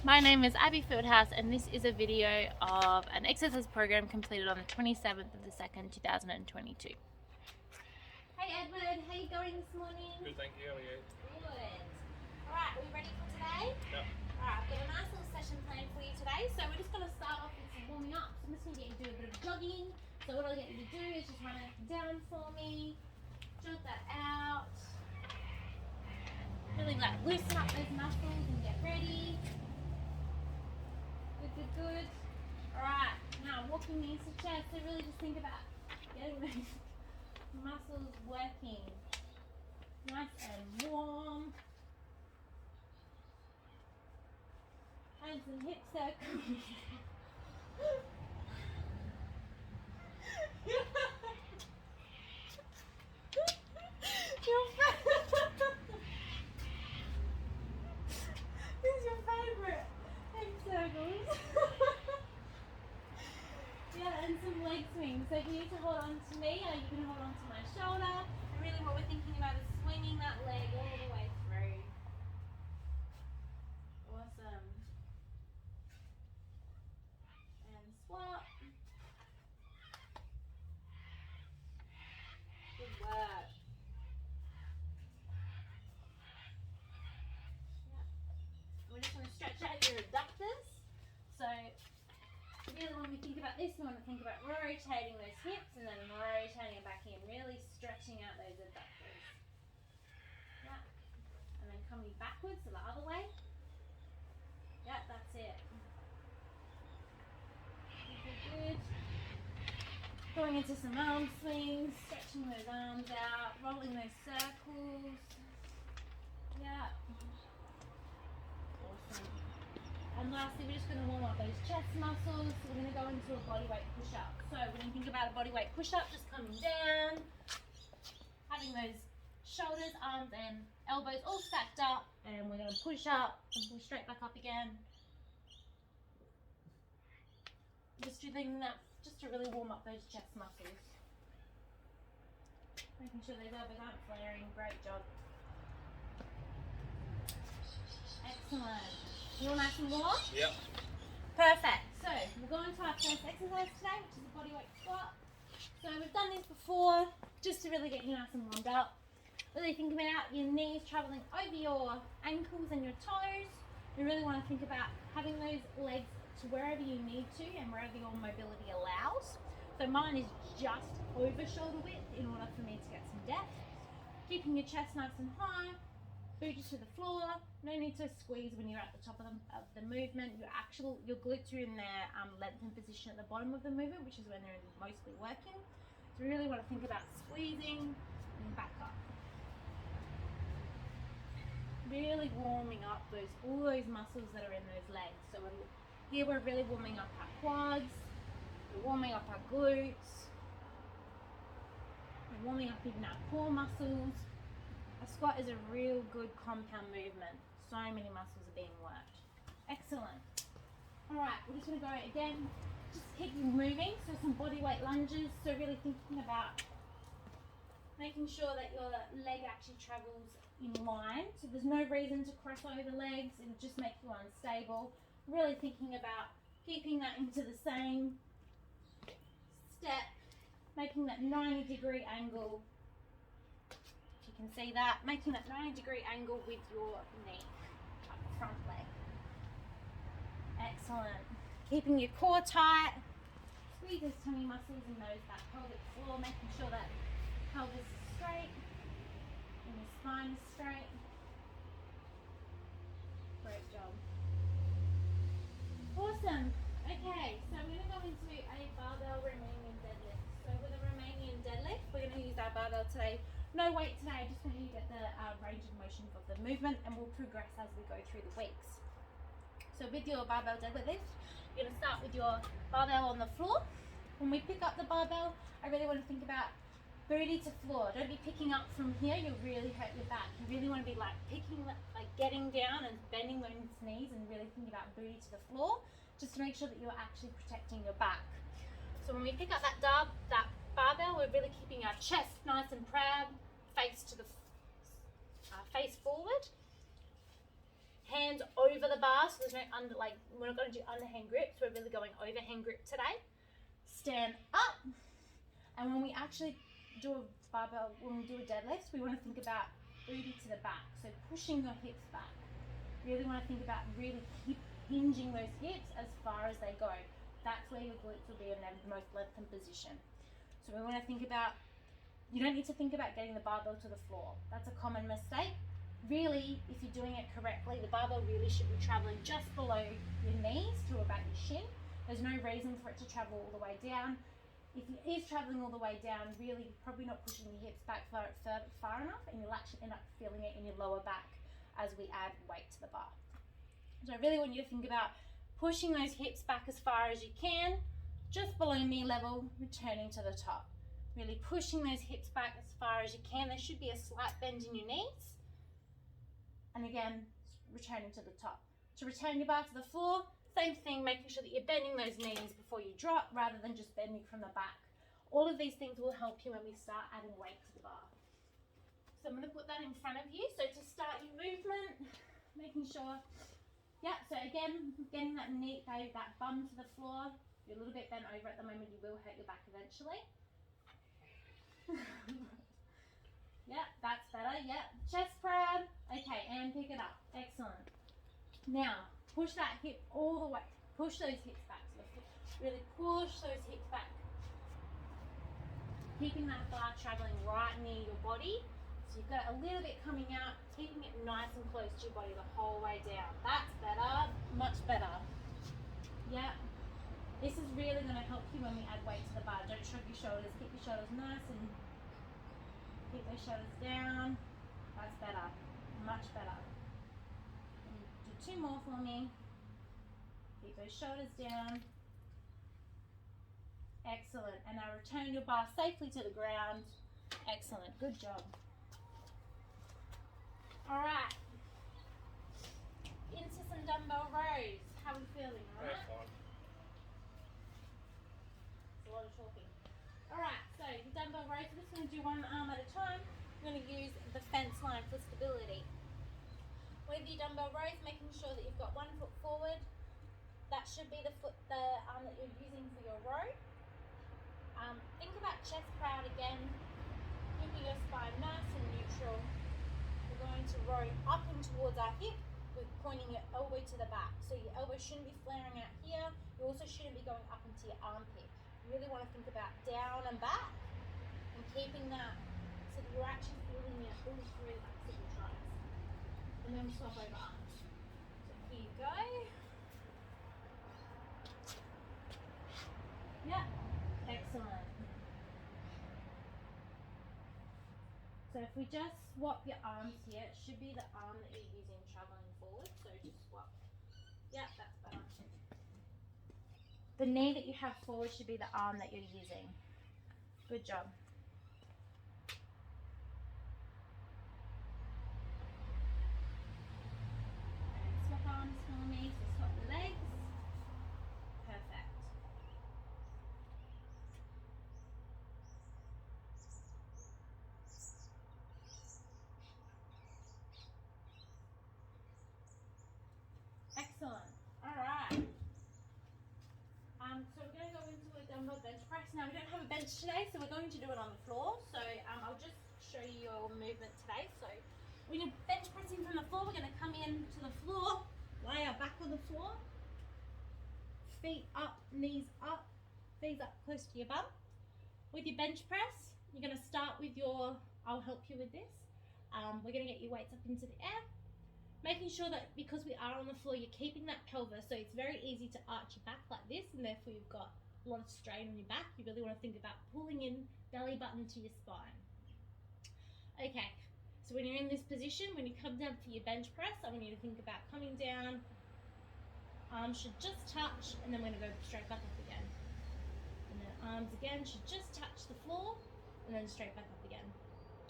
My name is Abby Fieldhouse, and this is a video of an exercise program completed on the 27th of the 2nd, 2022. Hey Edward, how you going this morning? Good, thank you. How are you? Good. Alright, are we ready for today? Yep. Alright, I've got a nice little session planned for you today. So we're just going to start off with some warming up. So I'm just going to get you to do a bit of jogging. So what I'll get you to do is just run it down for me. Jog that out. Really like loosen up those muscles and get ready. Good. Alright, now walking knees to chest. So really just think about getting those muscles working nice and warm. Hands and hips circles. This is your favourite. Hip circles. Yeah, and some leg swings. So if you need to hold on to me, or you can hold on to my shoulder. And really what we're thinking about is swinging that leg all the way through. Awesome. And swap. Good work. Yeah. We're just going to stretch out your adductors. So really when we think about this, we want to think about rotating those hips and then rotating it back in, really stretching out those adductors. Yeah. And then coming backwards to the other way. Yeah, that's it. Good. Going into some arm swings, stretching those arms out, rolling those circles. Yeah. Awesome. And lastly, we're just going to warm up those chest muscles. So we're going to go into a bodyweight push-up. So when you think about a bodyweight push-up, just coming down, having those shoulders, arms and elbows all stacked up, and we're going to push up and push straight back up again. Just doing that just to really warm up those chest muscles. Making sure those elbows aren't flaring. Great job. Excellent. You all nice and warm? Yep. Perfect. So we'll go into our first exercise today, which is a bodyweight squat. So we've done this before, just to really get you nice and warmed up. Really think about your knees traveling over your ankles and your toes. You really want to think about having those legs to wherever you need to and wherever your mobility allows. So mine is just over shoulder width in order for me to get some depth. Keeping your chest nice and high, booties to the floor. No need to squeeze when you're at the top of the movement. Your glutes are in their lengthened position at the bottom of the movement, which is when they're mostly working. So we really want to think about squeezing and back up. Really warming up all those muscles that are in those legs. So here we're really warming up our quads, we're warming up our glutes, we're warming up even our core muscles. A squat is a real good compound movement. So many muscles are being worked. Excellent. Alright, we're just going to go again, just keep moving. So some body weight lunges. So really thinking about making sure that your leg actually travels in line. So there's no reason to cross over the legs. It'll just make you unstable. Really thinking about keeping that into the same step, making that 90-degree angle. If you can see that, making that 90-degree angle with your knee up the front leg. Excellent. Keeping your core tight. Squeeze those tummy muscles and those that pelvic floor, making sure that pelvis is straight and your spine is straight. Great job. Awesome. Okay, so we're going to go into a barbell Romanian deadlift. So with a Romanian deadlift, we're going to use our barbell today. No weight today, I just want you to get the range of motion of the movement, and we'll progress as we go through the weeks. So with your barbell deadlift, you're going to start with your barbell on the floor. When we pick up the barbell, I really want to think about booty to floor. Don't be picking up from here, you'll really hurt your back. You really want to be like getting down and bending those knees and really thinking about booty to the floor, just to make sure that you're actually protecting your back. So when we pick up that barbell, we're really keeping our chest nice and proud, face to the face forward, hands over the bar, so there's no we're not going to do underhand grips, we're really going overhand grip today. Stand up, and when we actually do a barbell, when we do a deadlift, we want to think about booty to the back, so pushing your hips back. Really want to think about really hinging those hips as far as they go. That's where your glutes will be in their most lengthened position. So we want to think about, you don't need to think about getting the barbell to the floor. That's a common mistake. Really, if you're doing it correctly, the barbell really should be traveling just below your knees to about your shin. There's no reason for it to travel all the way down. If it is traveling all the way down, really probably not pushing your hips back far enough, and you'll actually end up feeling it in your lower back as we add weight to the bar. So I really want you to think about pushing those hips back as far as you can, just below knee level, returning to the top. Really pushing those hips back as far as you can. There should be a slight bend in your knees. And again, returning to the top. To return your bar to the floor, same thing, making sure that you're bending those knees before you drop rather than just bending from the back. All of these things will help you when we start adding weight to the bar. So I'm going to put that in front of you. So to start your movement, making sure, yeah, so again, getting that knee, that bum to the floor. You're a little bit bent over at the moment, you will hurt your back eventually. Yeah, that's better, yeah. Chest proud. Okay, and pick it up. Excellent. Now, push that hip all the way. Push those hips back to the floor. Really push those hips back. Keeping that bar traveling right near your body. So you've got a little bit coming out, keeping it nice and close to your body the whole way down. That's better, much better. Yeah. This is really going to help you when we add weight to the bar. Don't shrug your shoulders. Keep your shoulders nice and keep those shoulders down. That's better. Much better. And do 2 more for me. Keep those shoulders down. Excellent. And now return your bar safely to the ground. Excellent. Good job. All right. Into some dumbbell rows. How are we feeling? All right? It's a lot of talking. All right. So the dumbbell rows, we're just going to do one arm at a time. We're going to use the fence line for stability. With your dumbbell rows, making sure that you've got 1 foot forward. That should be the arm that you're using for your row. Think about chest proud again, keeping your spine nice and neutral. We're going to row up and towards our hip with pointing your elbow to the back. So your elbow shouldn't be flaring out here. You also shouldn't be going up into your armpit. You really want to think about down and back and keeping that so that you're actually feeling your all through the backs of your thighs. And then swap over arms. So here you go. Yeah, excellent. So if we just swap your arms here, it should be the arm that you're using traveling forward. So just swap. Yeah, that's better. The knee that you have forward should be the arm that you're using. Good job. And swap arms for me, so swap the legs. Perfect. Excellent. All right. So we're going to go into a dumbbell bench press. Now we don't have a bench today, so we're going to do it on the floor. So I'll just show you your movement today. So when you're bench pressing from the floor, we're going to come in to the floor, lay our back on the floor, feet up, knees up close to your bum. With your bench press, you're going to start with your, I'll help you with this. We're going to get your weights up into the air. Making sure that because we are on the floor, you're keeping that pelvis, so it's very easy to arch your back like this, and therefore you've got a lot of strain on your back. You really want to think about pulling in belly button to your spine. Okay, so when you're in this position, when you come down for your bench press, I want you to think about coming down. Arms should just touch, and then we're going to go straight back up again. And then arms again should just touch the floor, and then straight back up again.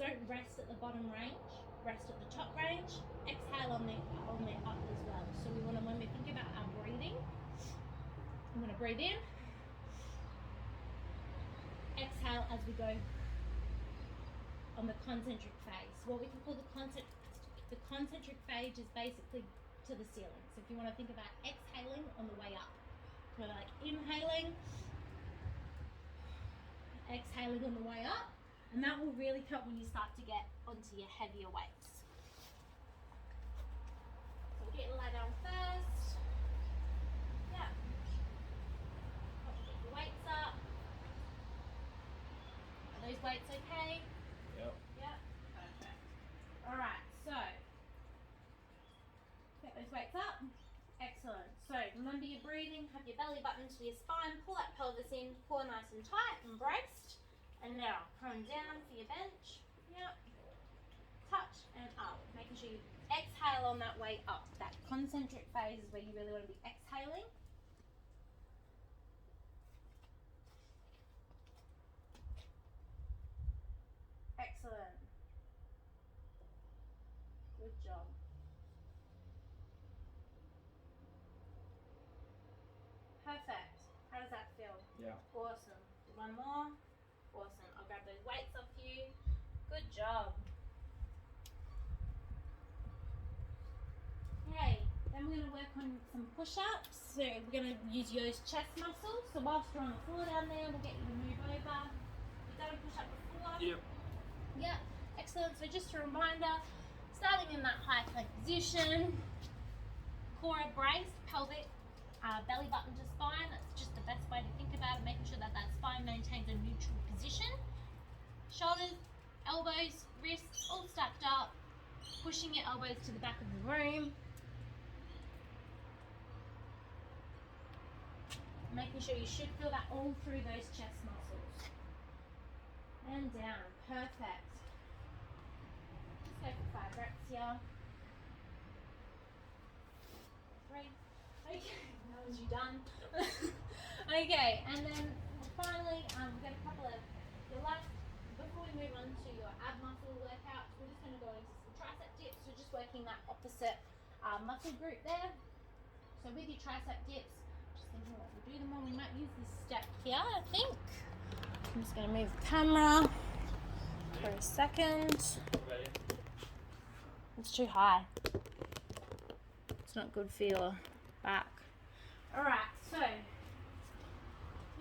Don't rest at the bottom range, rest at the top range. Exhale on the up as well. So we want to, when we think about our breathing, I'm going to breathe in, exhale as we go on the concentric phase. What we can call the concentric phase is basically to the ceiling. So if you want to think about exhaling on the way up, so like inhaling, exhaling on the way up, and that will really help when you start to get onto your heavier weights. So we'll get your lie down first. Yeah. Get your weights up. Are those weights okay? Yep. Yep. Perfect. Alright, so get those weights up. Excellent. So remember your breathing, have your belly button to your spine, pull that pelvis in, core nice and tight and braced. And now come down for your bench. Yep. Touch and up. Making sure you exhale on that way up. That concentric phase is where you really want to be exhaling. Excellent. Good job. Perfect. How does that feel? Yeah. Awesome. One more. Awesome. I'll grab those weights off you. Good job. Okay, then we're going to work on some push-ups. So we're going to use those chest muscles. So whilst you're on the floor down there, we'll get you to move over. You've done a push-up before? Yep. Yep. Excellent. So just a reminder, starting in that high plank position, core braced, pelvic, belly button to spine. That's just the best way to think about it, making sure that that spine maintains a neutral position. Shoulders, elbows, wrists all stacked up, pushing your elbows to the back of the room. Making sure you should feel that all through those chest muscles. And down. Perfect. Just go for 5 reps here. 3. Okay, that was you done. Okay, and then finally, we've got a couple of your last. Before we move on to your ab muscle workouts, we're just going to go into some tricep dips. So just working that opposite muscle group there. So with your tricep dips, just thinking what we'll do them on. We might use this step here, I think. I'm just going to move the camera for a second. Ready? It's too high. It's not good for your back. Alright, so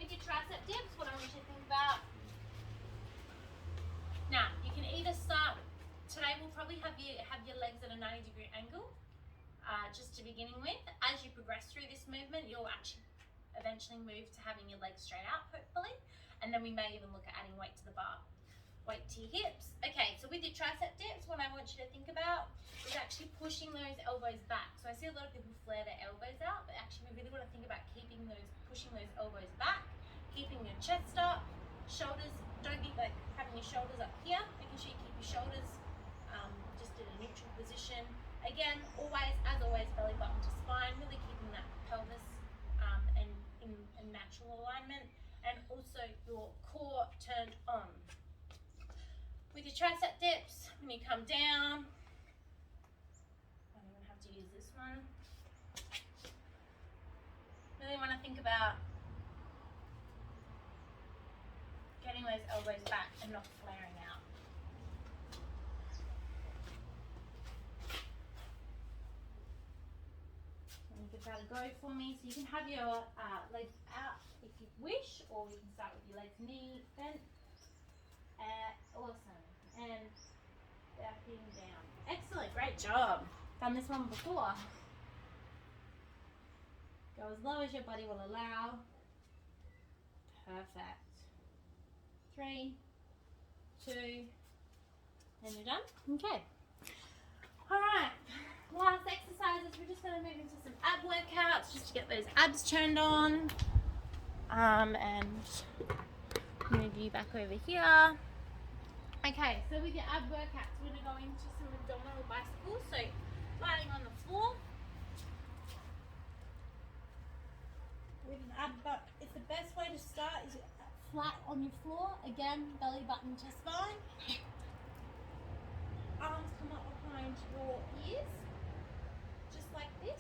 with your tricep dips, what I want you to think about. Now, you can either start, today we'll probably have your legs at a 90-degree angle, just to beginning with. As you progress through this movement, you'll actually eventually move to having your legs straight out, hopefully. And then we may even look at adding weight to the bar. Weight to your hips. Okay, so with your tricep dips, what I want you to think about is actually pushing those elbows back. So I see a lot of people flare their elbows out, but actually we really want to think about pushing those elbows back, keeping your chest up, shoulders, don't be like having your shoulders up here, making sure you keep your shoulders just in a neutral position. Again, as always, belly button to spine, really keeping that pelvis and in a natural alignment, and also your core turned on. With your tricep dips, when you come down, I don't even have to use this one. Really want to think about getting those elbows back and not flaring out. And give that a go for me. So you can have your legs out if you wish, or you can start with your legs knee bent. Awesome. And backing down. Excellent, great job. Done this one before. Go as low as your body will allow. Perfect. 3, 2, and you're done? Okay. Alright, last exercises, we're just going to move into some ab workouts just to get those abs turned on. And move you back over here. Okay, so with your ab workouts, we're going to go into some abdominal bicycles. So lying on the floor. With an ab, it's the best way to start is flat on your floor. Again, belly button to spine. Arms come up behind your ears, just like this.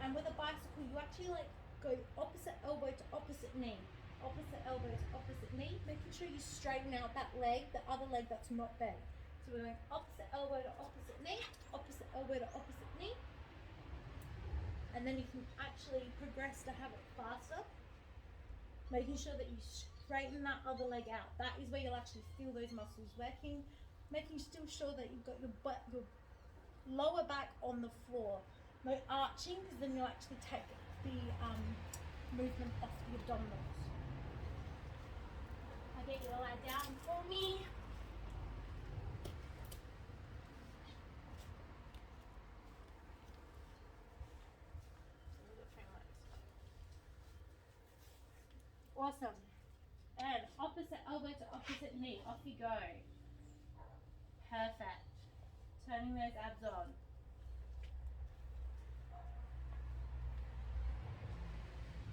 And with a bicycle, you actually like go opposite elbow to opposite knee. Opposite elbow to opposite knee, making sure you straighten out that leg, the other leg that's not bent. So we're going opposite elbow to opposite knee, opposite elbow to opposite knee. and then you can actually progress to have it faster, making sure that you straighten that other leg out. That is where you'll actually feel those muscles working, making still sure that you've got your butt, your lower back on the floor. No arching, because then you'll actually take the movement off the abdominals. I'll get you to lie down for me. Awesome. And opposite elbow to opposite knee. Off you go. Perfect. Turning those abs on.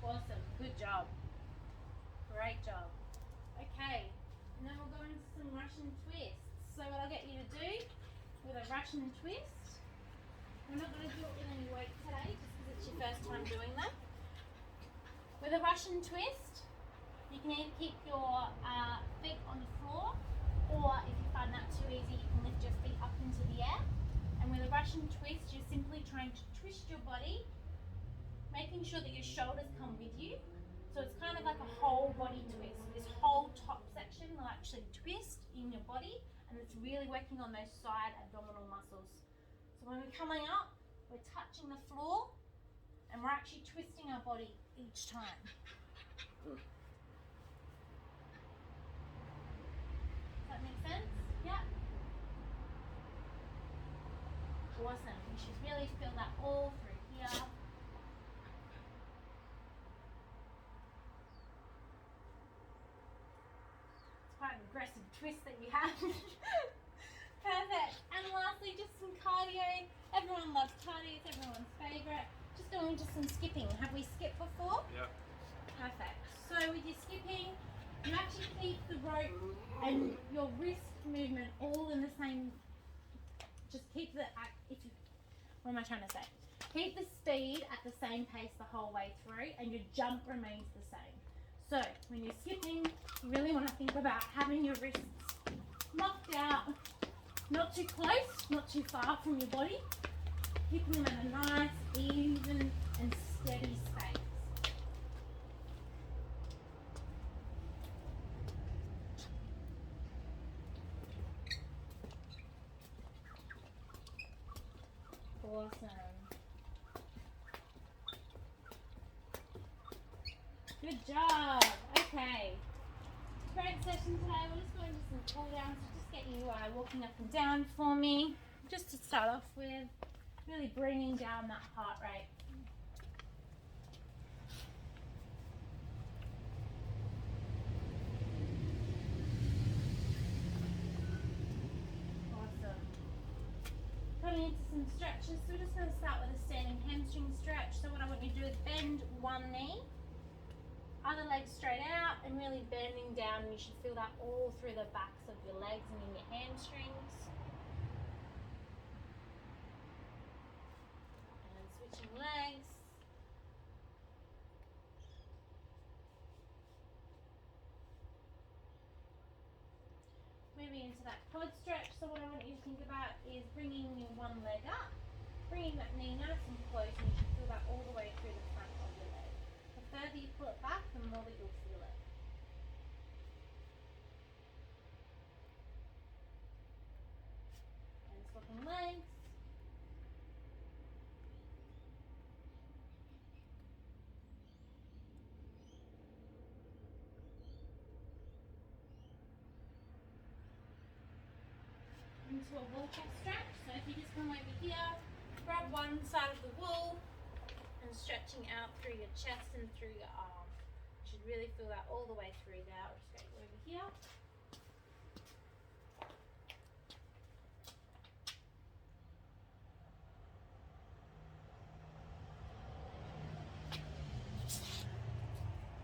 Awesome. Good job. Great job. Okay. And then we'll go into some Russian twists. So what I'll get you to do with a Russian twist, we're not going to do it with any weight today just because it's your first time doing that. With a Russian twist, you can either keep your feet on the floor, or if you find that too easy, you can lift your feet up into the air. And with a Russian twist, you're simply trying to twist your body, making sure that your shoulders come with you. So it's kind of like a whole body twist. This whole top section will actually twist in your body, and it's really working on those side abdominal muscles. So when we're coming up, we're touching the floor, and we're actually twisting our body each time. That make sense? Yeah. Awesome. You should really feel that all through here. It's quite an aggressive twist that you have. Perfect. And lastly, just some cardio. Everyone loves cardio. It's everyone's favourite. Just going into some skipping. Have we skipped before? Yeah. Perfect. So with your skipping, you actually keep the rope and your wrist movement all in the same. Just keep the what am I trying to say? Keep the speed at the same pace the whole way through, and your jump remains the same. So when you're skipping, you really want to think about having your wrists locked out, not too close, not too far from your body, keeping them at a nice, even and steady space. Awesome. Good job. Okay. Great session today. We're just going to some cool downs. So just get you walking up and down for me. Just to start off with, really bringing down that heart rate. Coming into some stretches, so we're just going to start with a standing hamstring stretch. So what I want you to do is bend one knee, other leg straight out, and really bending down, and you should feel that all through the backs of your legs and in your hamstrings. And switching legs. Moving into that quad stretch, so what I want you to think about is bringing your one leg up, bringing that knee nice and close, and you should feel that all the way through the front of your leg. The further you pull it back, the more that you'll feel it. And swapping legs. Into a wall pull stretch. So if you just come over here, grab one side of the wall and stretching out through your chest and through your arm. You should really feel that all the way through there. I'll just go over here.